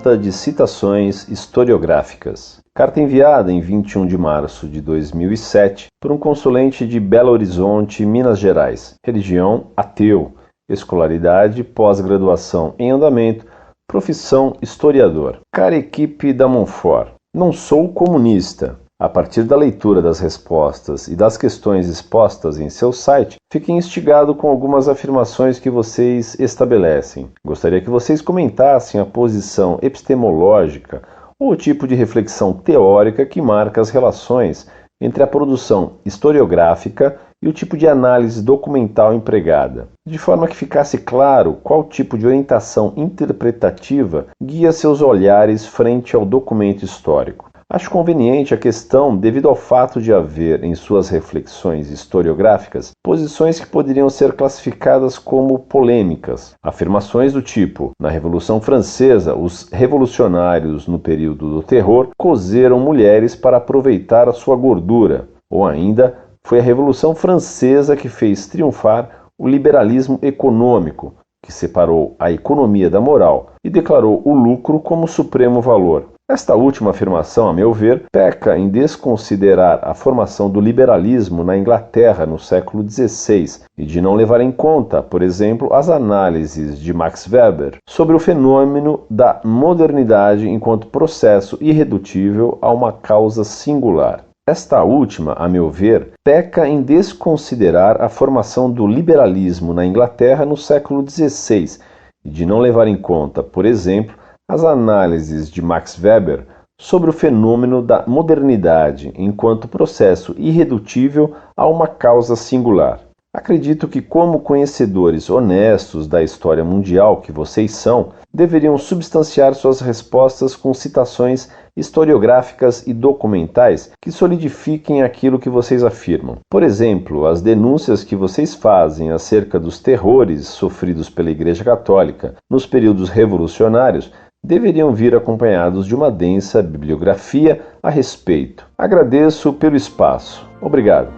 falta de citações historiográficas. Carta enviada em 21 de março de 2007 por um consulente de Belo Horizonte, Minas Gerais. Religião, ateu. Escolaridade, pós-graduação em andamento. Profissão, historiador. Cara equipe da Monfort. Não sou comunista. A partir da leitura das respostas e das questões expostas em seu site, fiquei instigado com algumas afirmações que vocês estabelecem. Gostaria que vocês comentassem a posição epistemológica ou o tipo de reflexão teórica que marca as relações entre a produção historiográfica e o tipo de análise documental empregada, de forma que ficasse claro qual tipo de orientação interpretativa guia seus olhares frente ao documento histórico. Acho conveniente a questão devido ao fato de haver em suas reflexões historiográficas posições que poderiam ser classificadas como polêmicas. Afirmações do tipo: na Revolução Francesa, os revolucionários no período do terror cozeram mulheres para aproveitar a sua gordura. Ou ainda, foi a Revolução Francesa que fez triunfar o liberalismo econômico, que separou a economia da moral e declarou o lucro como supremo valor. Esta última afirmação, a meu ver, peca em desconsiderar a formação do liberalismo na Inglaterra no século XVI e de não levar em conta, por exemplo, as análises de Max Weber sobre o fenômeno da modernidade enquanto processo irredutível a uma causa singular. Esta última, a meu ver, peca em desconsiderar a formação do liberalismo na Inglaterra no século XVI e de não levar em conta, por exemplo, as análises de Max Weber sobre o fenômeno da modernidade enquanto processo irredutível a uma causa singular. Acredito que, como conhecedores honestos da história mundial que vocês são, deveriam substanciar suas respostas com citações historiográficas e documentais que solidifiquem aquilo que vocês afirmam. Por exemplo, as denúncias que vocês fazem acerca dos terrores sofridos pela Igreja Católica nos períodos revolucionários deveriam vir acompanhados de uma densa bibliografia a respeito. Agradeço pelo espaço. Obrigado.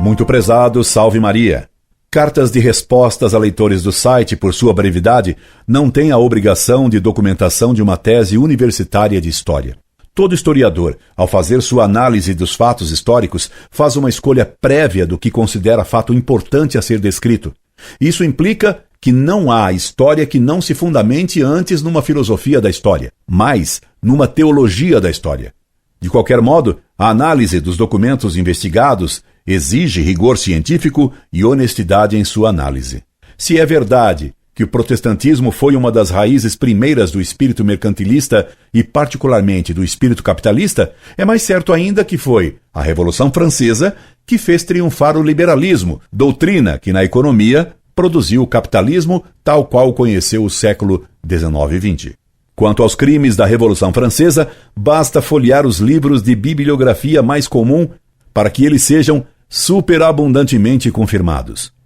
Muito prezado, salve Maria. Cartas de respostas a leitores do site, por sua brevidade, não têm a obrigação de documentação de uma tese universitária de história. Todo historiador, ao fazer sua análise dos fatos históricos, faz uma escolha prévia do que considera fato importante a ser descrito. Isso implica que não há história que não se fundamente antes numa filosofia da história, mas numa teologia da história. De qualquer modo, a análise dos documentos investigados exige rigor científico e honestidade em sua análise. Se é verdade que o protestantismo foi uma das raízes primeiras do espírito mercantilista e particularmente do espírito capitalista, é mais certo ainda que foi a Revolução Francesa que fez triunfar o liberalismo, doutrina que na economia produziu o capitalismo tal qual conheceu o século XIX e XX. Quanto aos crimes da Revolução Francesa, basta folhear os livros de bibliografia mais comum para que eles sejam superabundantemente confirmados.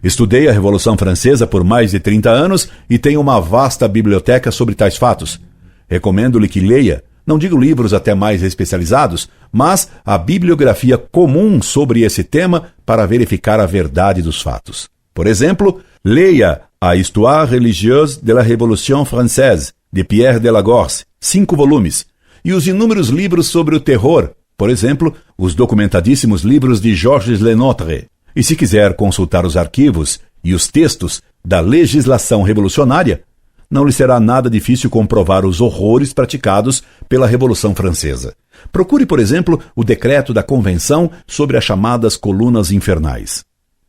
Estudei a Revolução Francesa por mais de 30 anos e tenho uma vasta biblioteca sobre tais fatos. Recomendo-lhe que leia, não digo livros até mais especializados, mas a bibliografia comum sobre esse tema para verificar a verdade dos fatos. Por exemplo, leia a Histoire religieuse de la Révolution française, de Pierre Delagorce, 5 volumes, e os inúmeros livros sobre o terror, por exemplo, os documentadíssimos livros de Georges Lenotre. E se quiser consultar os arquivos e os textos da legislação revolucionária, não lhe será nada difícil comprovar os horrores praticados pela Revolução Francesa. Procure, por exemplo, o decreto da Convenção sobre as chamadas colunas infernais.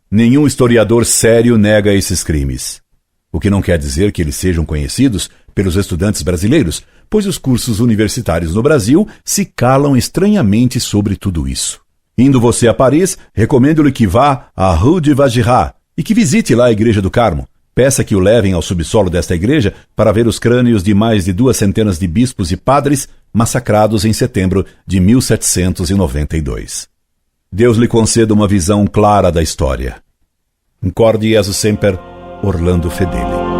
Nenhum historiador sério nega esses crimes. O que não quer dizer que eles sejam conhecidos pelos estudantes brasileiros, pois os cursos universitários no Brasil se calam estranhamente sobre tudo isso. Indo você a Paris, recomendo-lhe que vá à Rue de Vaugirard e que visite lá a Igreja do Carmo. Peça que o levem ao subsolo desta igreja para ver os crânios de mais de 200 de bispos e padres massacrados em setembro de 1792. Deus lhe conceda uma visão clara da história. Incorde Jesus Semper, Orlando Fedeli.